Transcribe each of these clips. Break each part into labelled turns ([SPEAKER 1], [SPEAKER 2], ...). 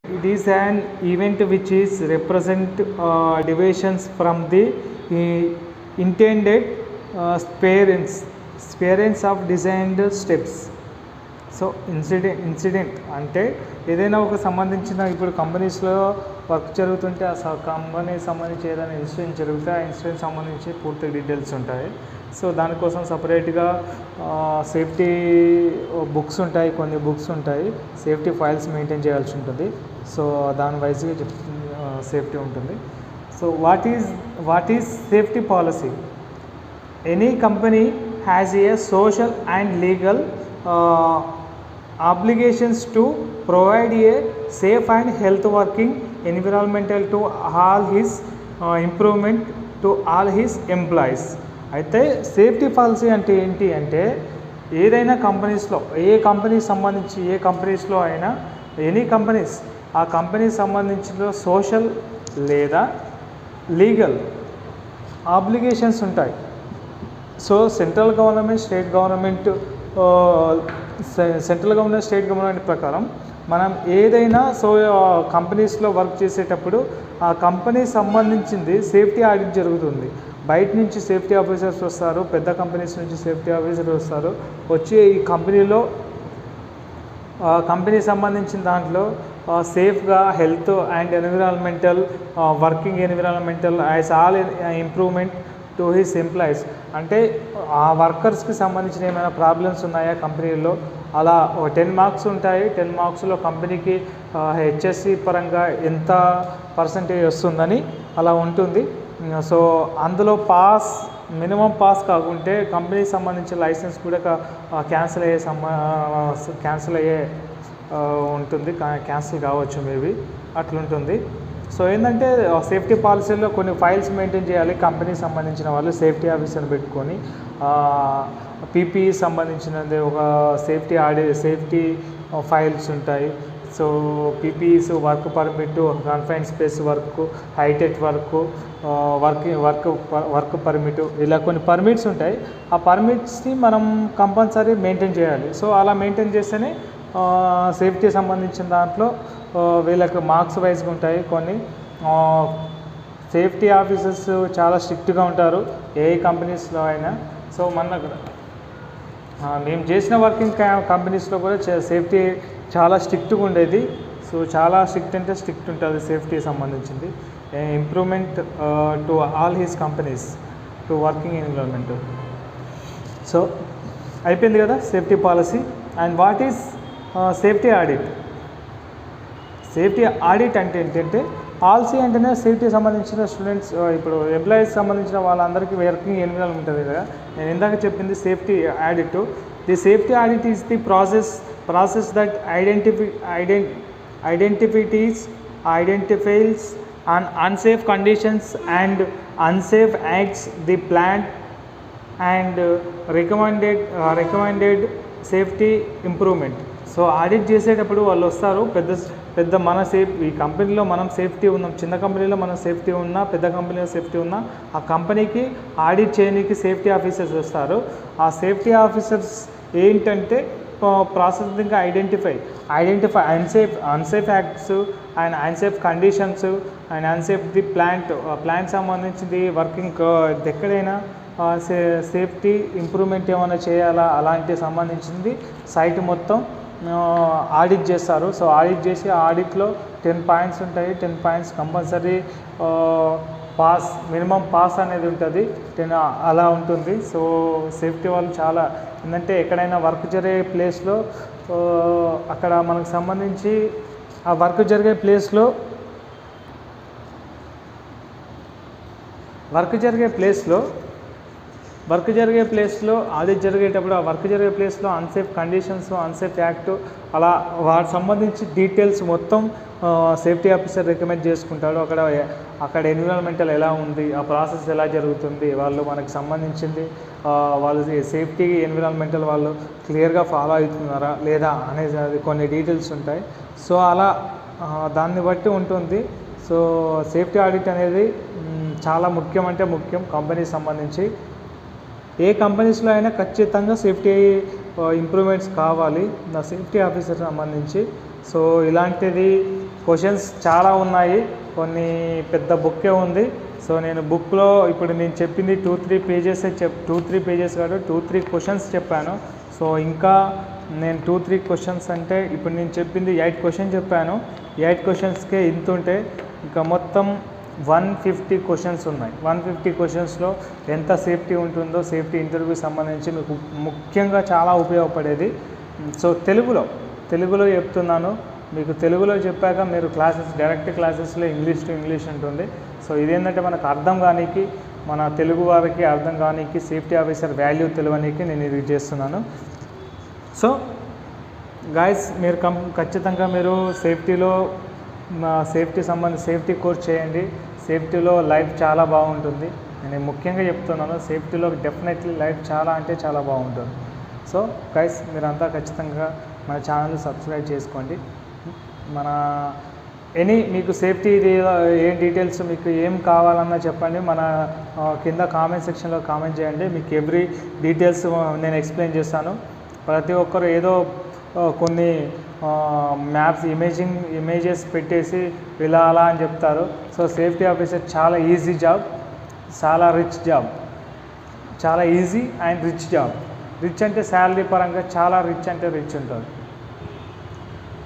[SPEAKER 1] It is an event which is represent deviations from the intended spherence of designed steps. So incident అంటే ఏదైనా ఒక సంబంధించిన ఇప్పుడు కంపెనీస్లో వర్క్ జరుగుతుంటే ఆ కంపెనీకి సంబంధించి ఏదైనా ఇన్సిడెంట్ జరిగితే ఆ ఇన్సిడెంట్ సంబంధించి పూర్తి డీటెయిల్స్ ఉంటాయి. సో దానికోసం సపరేట్గా సేఫ్టీ బుక్స్ ఉంటాయి, కొన్ని బుక్స్ ఉంటాయి, సేఫ్టీ ఫైల్స్ మెయింటైన్ చేయాల్సి ఉంటుంది. సో దాని వైజ్గా సేఫ్టీ ఉంటుంది. So what is safety policy? Any company has a social and legal obligations to provide a safe and health working environmental to all his improvement to all his employees. అయితే safety policy అంటే ఏంటి అంటే ఏదైనా కంపెనీస్లో ఏ కంపెనీస్లో అయినా any companies ఆ కంపెనీకి సంబంధించిన సోషల్ లేదా లీగల్ ఆబ్లిగేషన్స్ ఉంటాయి. So central government, state government state government ప్రకారం మనం ఏదైనా కంపెనీస్లో వర్క్ చేసేటప్పుడు ఆ కంపెనీ సంబంధించింది సేఫ్టీ ఆడిట్ జరుగుతుంది. బయట నుంచి సేఫ్టీ ఆఫీసర్స్ వస్తారు, పెద్ద కంపెనీస్ నుంచి సేఫ్టీ ఆఫీసర్స్ వస్తారు, వచ్చి ఈ కంపెనీ సంబంధించిన దాంట్లో సేఫ్గా health and environmental working environmental as all improvement to his employees. అంటే ఆ వర్కర్స్కి సంబంధించిన ఏమైనా ప్రాబ్లమ్స్ ఉన్నాయా కంపెనీలో, అలా 10 మార్క్స్ ఉంటాయి. 10 మార్క్స్లో కంపెనీకి హెచ్ఎస్సి పరంగా ఎంత పర్సంటేజ్ వస్తుందని అలా ఉంటుంది. సో అందులో మినిమం పాస్ కాకుంటే కంపెనీకి సంబంధించిన లైసెన్స్ కూడా క్యాన్సిల్ అయ్యే ఉంటుంది, క్యాన్సిల్ కావచ్చు మేబీ అట్లుంటుంది. సో ఏంటంటే సేఫ్టీ పాలసీలో కొన్ని ఫైల్స్ మెయింటైన్ చేయాలి. కంపెనీకి సంబంధించిన వాళ్ళు సేఫ్టీ ఆఫీసర్ని పెట్టుకొని పీపీఈ సంబంధించినది ఒక సేఫ్టీ ఫైల్స్ ఉంటాయి. So PPEs, work permit, confined space work, high tech work permit, ఇలా కొన్ని పర్మిట్స్ ఉంటాయి. ఆ పర్మిట్స్ని మనం కంపల్సరీ మెయింటైన్ చేయాలి. సో అలా మెయింటైన్ చేస్తేనే సేఫ్టీ సంబంధించిన దాంట్లో వీళ్ళకి మార్క్స్ వైజ్గా ఉంటాయి. కొన్ని సేఫ్టీ ఆఫీసర్స్ చాలా స్ట్రిక్ట్గా ఉంటారు ఏ కంపెనీస్లో అయినా. సో మేము చేసిన వర్కింగ్ కంపెనీస్లో కూడా సేఫ్టీ చాలా స్ట్రిక్ట్గా ఉండేది. సో చాలా స్ట్రిక్ట్ అంటే స్ట్రిక్ట్ ఉంటుంది సేఫ్టీ సంబంధించింది. Improvement to all his companies to working environment. So అయిపోయింది కదా safety policy. And what is safety audit? Safety audit అంటే ఏంటంటే పాలసీ అంటేనే సేఫ్టీ సంబంధించిన స్టూడెంట్స్, ఇప్పుడు ఎంప్లాయీస్ సంబంధించిన వాళ్ళందరికీ వర్కింగ్ ఎన్విరాన్మెంట్ ఉంటుంది కదా. నేను ఇందాక చెప్పింది safety audit. The safety audit is the process that identifies an unsafe conditions and unsafe acts the plant and recommended safety improvement. So audit చేసేటప్పుడు వాళ్ళు వస్తారు, పెద్ద మన ఈ కంపెనీలో మనం సేఫ్టీ ఉన్నాం, చిన్న కంపెనీలో మనం సేఫ్టీ ఉన్నా, పెద్ద కంపెనీలో సేఫ్టీ ఉన్నా, ఆ కంపెనీకి ఆడిట్ చేయడానికి సేఫ్టీ ఆఫీసర్స్ వస్తారు. ఆ సేఫ్టీ ఆఫీసర్స్ ఏంటంటే processing identify unsafe acts and unsafe conditions and unsafe the plant సంబంధించింది వర్కింగ్ ఎక్కడైనా సేఫ్టీ ఇంప్రూవ్మెంట్ ఏమైనా చేయాలా అలాంటి సంబంధించింది సైట్ మొత్తం ఆడిట్ చేస్తారు. సో ఆడిట్ చేసి ఆడిట్లో 10 పాయింట్స్ ఉంటాయి. 10 పాయింట్స్ కంపల్సరీ మినిమం పాస్ అనేది ఉంటుంది, 10 అలా ఉంటుంది. సో సేఫ్టీ వాళ్ళు చాలా ఏంటంటే ఎక్కడైనా వర్క్ జరిగే ప్లేస్లో అక్కడ మనకు సంబంధించి ఆ వర్క్ జరిగే ప్లేస్లో ఆడిట్ జరిగేటప్పుడు ఆ వర్క్ జరిగే ప్లేస్లో అన్సేఫ్ కండిషన్స్, అన్సేఫ్ యాక్ట్ అలా వాటికి సంబంధించి డీటెయిల్స్ మొత్తం సేఫ్టీ ఆఫీసర్ రికమెండ్ చేసుకుంటాడు. అక్కడ ఎన్విరాన్మెంటల్ ఎలా ఉంది, ఆ ప్రాసెస్ ఎలా జరుగుతుంది, వాళ్ళు మనకు సంబంధించింది వాళ్ళు సేఫ్టీ ఎన్విరాన్మెంటల్ వాళ్ళు క్లియర్గా ఫాలో అవుతున్నారా లేదా అనేది కొన్ని డీటెయిల్స్ ఉంటాయి. సో అలా దాన్ని బట్టి ఉంటుంది. సో సేఫ్టీ ఆడిట్ అనేది చాలా ముఖ్యం కంపెనీకి సంబంధించి. ఏ కంపెనీస్లో అయినా ఖచ్చితంగా సేఫ్టీ ఇంప్రూవ్మెంట్స్ కావాలి నా సేఫ్టీ ఆఫీసర్ సంబంధించి. సో ఇలాంటిది క్వశ్చన్స్ చాలా ఉన్నాయి, కొన్ని పెద్ద బుక్కే ఉంది. సో నేను బుక్లో ఇప్పుడు నేను చెప్పింది 2-3 పేజెస్ 2-3 పేజెస్ కాదు 2-3 క్వశ్చన్స్ చెప్పాను. సో ఇంకా నేను 2-3 క్వశ్చన్స్ అంటే ఇప్పుడు నేను చెప్పింది 8 క్వశ్చన్ చెప్పాను. 8 క్వశ్చన్స్కే ఇంత ఉంటే ఇంకా మొత్తం 150 క్వశ్చన్స్ ఉన్నాయి. 150 క్వశ్చన్స్లో ఎంత సేఫ్టీ ఉంటుందో, సేఫ్టీ ఇంటర్వ్యూ సంబంధించి మీకు ముఖ్యంగా చాలా ఉపయోగపడేది. సో తెలుగులో చెప్తున్నాను. మీకు తెలుగులో చెప్పాక మీరు డైరెక్ట్ క్లాసెస్లో ఇంగ్లీష్ టు ఇంగ్లీష్ ఉంటుంది. సో ఇదేంటంటే మనకు అర్థం కానీకి, మన తెలుగు వారికి అర్థం కానీకి, సేఫ్టీ ఆఫీసర్ వాల్యూ తెలియనీకి నేను ఇది చేస్తున్నాను. సో గాయస్, మీరు ఖచ్చితంగా మీరు సేఫ్టీ కోర్స్ చేయండి. సేఫ్టీలో లైఫ్ చాలా బాగుంటుంది. నేను ముఖ్యంగా చెప్తున్నాను, సేఫ్టీలో డెఫినెట్లీ లైఫ్ చాలా అంటే చాలా బాగుంటుంది. సో గైస్, మీరంతా ఖచ్చితంగా మన ఛానల్ సబ్స్క్రైబ్ చేసుకోండి. మీకు సేఫ్టీ ఏం డీటెయిల్స్ మీకు ఏం కావాలన్నా చెప్పండి. మన కింద కామెంట్ సెక్షన్లో కామెంట్ చేయండి. మీకు ఎవ్రీ డీటెయిల్స్ నేను ఎక్స్ప్లెయిన్ చేస్తాను. ప్రతి ఒక్కరు ఏదో కొన్ని మ్యాప్స్ ఇమేజెస్ పెట్టేసి ఇలా అలా అని చెప్తారు. సో సేఫ్టీ ఆఫీసర్ చాలా ఈజీ జాబ్, చాలా రిచ్ జాబ్, చాలా easy and rich job. Rich అంటే శాలరీ పరంగా చాలా రిచ్ అంటే రిచ్ ఉంటుంది.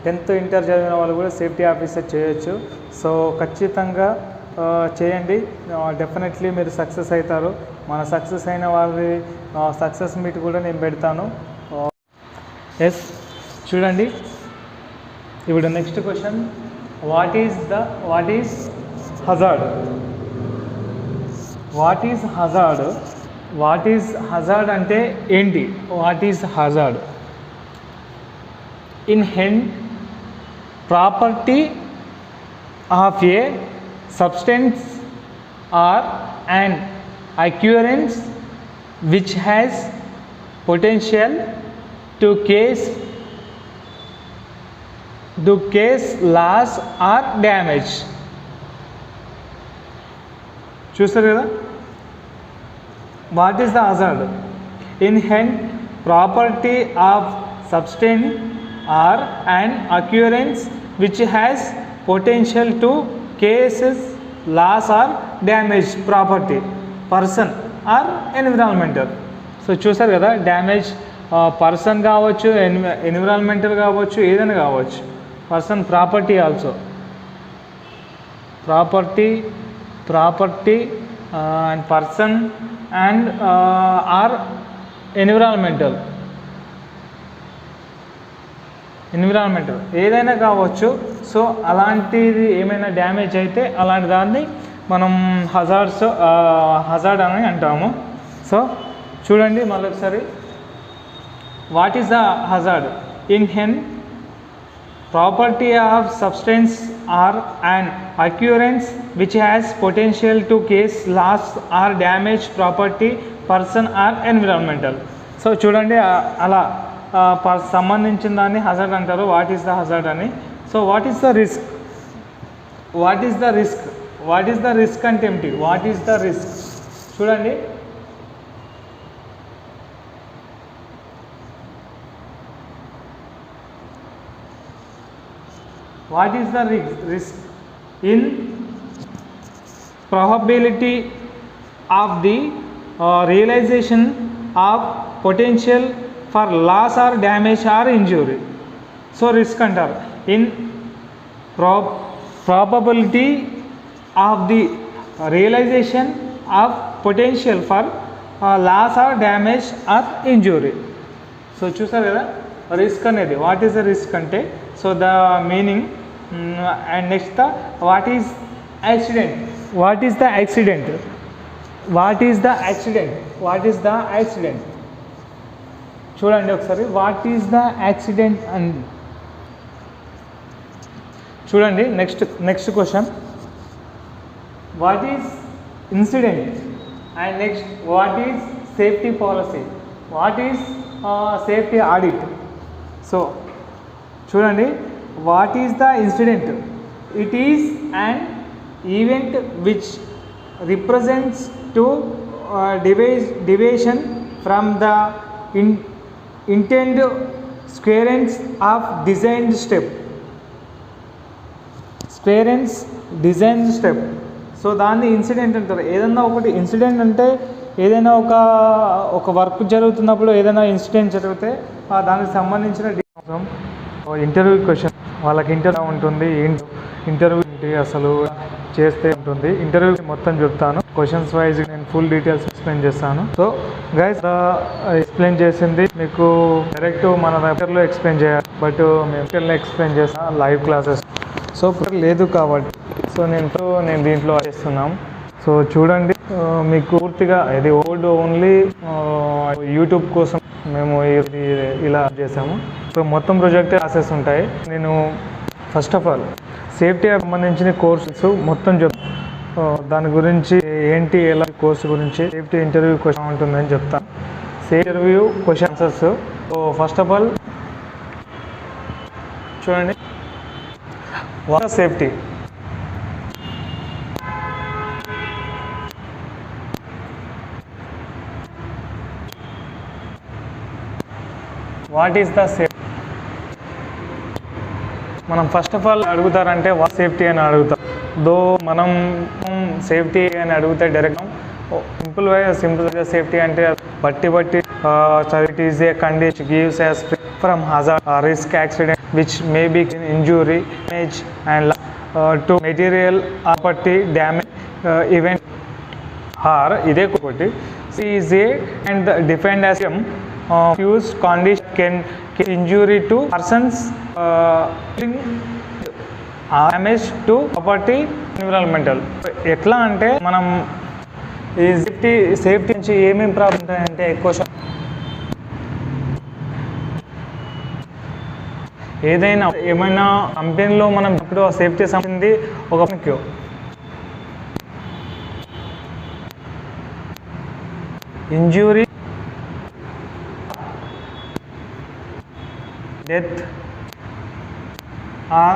[SPEAKER 1] 10th ఇంటర్ చదివిన వాళ్ళు కూడా సేఫ్టీ ఆఫీసర్ చేయొచ్చు. సో ఖచ్చితంగా చేయండి. డెఫినెట్లీ మీరు సక్సెస్ అవుతారు. మన సక్సెస్ అయిన వాళ్ళది సక్సెస్ మీట్ కూడా నేను పెడతాను. ఎస్, చూడండి ఇప్పుడు next question, what is hazard? What is hazard అంటే ఏంటి? What is hazard? Inherent property of a substance or an occurrence which has potential to cause loss or damage. చూస్తారు కదా, what is the hazard? Inherent property of substance or an occurrence which has potential to cause loss or damage property, person or environmental. So చూసారు కదా, damage person కావచ్చు, environmental కావచ్చు, ఏదైనా కావచ్చు. Person, property also, property and person and are environmental ఏదైనా కావచ్చు. So అలాంటిది ఏమైనా డ్యామేజ్ అయితే అలాంటి దాన్ని మనం హజార్డ్ అని అంటాము. సో చూడండి మళ్ళీ ఒకసారి, what is the hazard? Inherent property of substance or an occurrence which has potential to cause loss or damage property, person or environmental. So చూడండి, అలా సంబంధించిన దాన్ని హజార్డ్ అంటారు. వాట్ ఈస్ ద హజార్డ్ అని. So what is the risk? What is the risk అంటే ఏమిటి? What is the risk? చూడండి, what is the risk? In probability of the realization of potential for loss or damage or injury. So risk అంటారు. In probability of the realization of potential for loss or damage or injury. So చూసారు కదా రిస్క్ అనేది. What is the risk అంటే, so the meaning. And next, what is accident? What is the accident? చూడండి ఒకసారి, what is the accident and చూడండి. Next question, what is incident? And next, what is safety policy? What is safety audit? So చూడండి, what is the incident? It is an event which represents to deviation from the intended sequence of designed step. Parents design step. So దాన్ని incident అంటారు. ఏదన్నా ఒకటి incident అంటే ఏదైనా ఒక work జరుగుతున్నప్పుడు ఏదైనా ఇన్సిడెంట్ జరిగితే దానికి సంబంధించిన ఇంటర్వ్యూ క్వశ్చన్, వాళ్ళకి ఇంటర్వ్యూ ఉంటుంది, ఇంటర్వ్యూ ఏంటి అసలు చేస్తే ఉంటుంది. ఇంటర్వ్యూ మొత్తం చెప్తాను, క్వశ్చన్స్ వైజ్ నేను ఫుల్ డీటెయిల్స్ ఎక్స్ప్లెయిన్ చేస్తాను. సో గైస్ ఎక్స్ప్లెయిన్ చేసింది మీకు డైరెక్ట్ మన దగ్గరలో ఎక్స్ప్లెయిన్ చేయాలి, బట్ మేము ఎక్స్ప్లెయిన్ చేస్తాను లైవ్ క్లాసెస్. సో లేదు కాబట్టి సో నేను దీంట్లో చేస్తున్నాం. సో చూడండి, మీకు పూర్తిగా ఇది ఓన్లీ యూట్యూబ్ కోసం మేము ఇది ఇలా చేసాము. సో మొత్తం ప్రాజెక్ట్ క్లాసెస్ ఉంటాయి. నేను ఫస్ట్ ఆఫ్ ఆల్ సేఫ్టీ సంబంధించిన కోర్సెస్ మొత్తం చెప్తాను. దాని గురించి ఏంటి, ఎలా కోర్సు గురించి, సేఫ్టీ ఇంటర్వ్యూ క్వశ్చన్ ఉంటుందని చెప్తాను. Interview question answers. So first of all చూడండి, what is safety? What is the safety? మనం ఫస్ట్ ఆఫ్ ఆల్ అడుగుతారంటే వాట్ సేఫ్టీ అని అడుగుతాం. దో మనం సేఫ్టీ అని అడిగితే డైరెక్ట్ సింపుల్గా సేఫ్టీ అంటే బట్టి it is a condition gives as from hazard risk accident which may be injury damage and to material property damage event are ఇదే ఒకటి is a and defined as use condition can injury to persons damage to property environmental. ఎట్లా అంటే మనం ఈ safety నుంచి ఏమేమి problem ఉంటాయంటే ఎక్కువ ఏమైనా కంపెనీలో మనం ఇప్పుడు సేఫ్టీ సంబంధించి ఒక injury, death or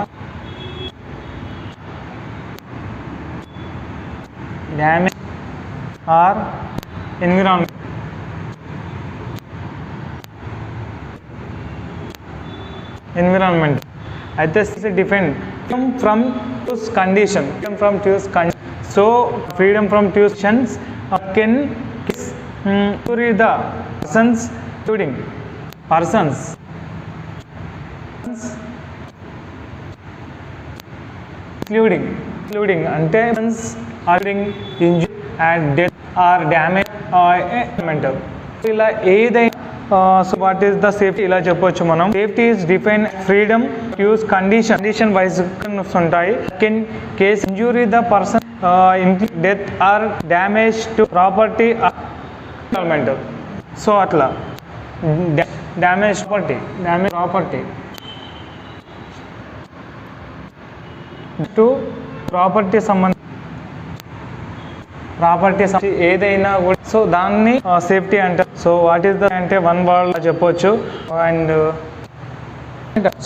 [SPEAKER 1] damage or environment. అయితే different from choose condition. So freedom from tuitions can injure the persons including అంటే injury and death or damage mental. ఇలా ఏదైనా so what is the safety ఇలా చెప్పొచ్చు మనం. Safety is define freedom use condition wise ఉంటాయి. Can cause injury the person death or damage to property mental. So అట్లా damage property to property ఏదైనా కూడా so దాన్ని సేఫ్టీ అంటారు. సో వాట్ ఈస్ ద అంటే వన్ వర్డ్ చెప్పొచ్చు. And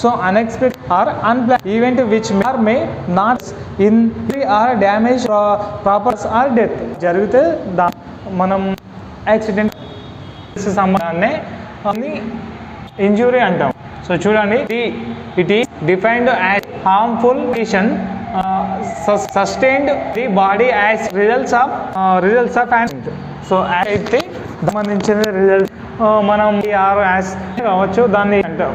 [SPEAKER 1] so unexpected or unplanned event which may not injury or damage properties or death జరిగితే మనం accident సంబంధాన్ని ఇంజురీ అంటాం. సో చూడండి, it is defined as harmful condition sustained the body as results of accident. So అయితే సంబంధించిన result మనం కావచ్చు దాన్ని అంటాం.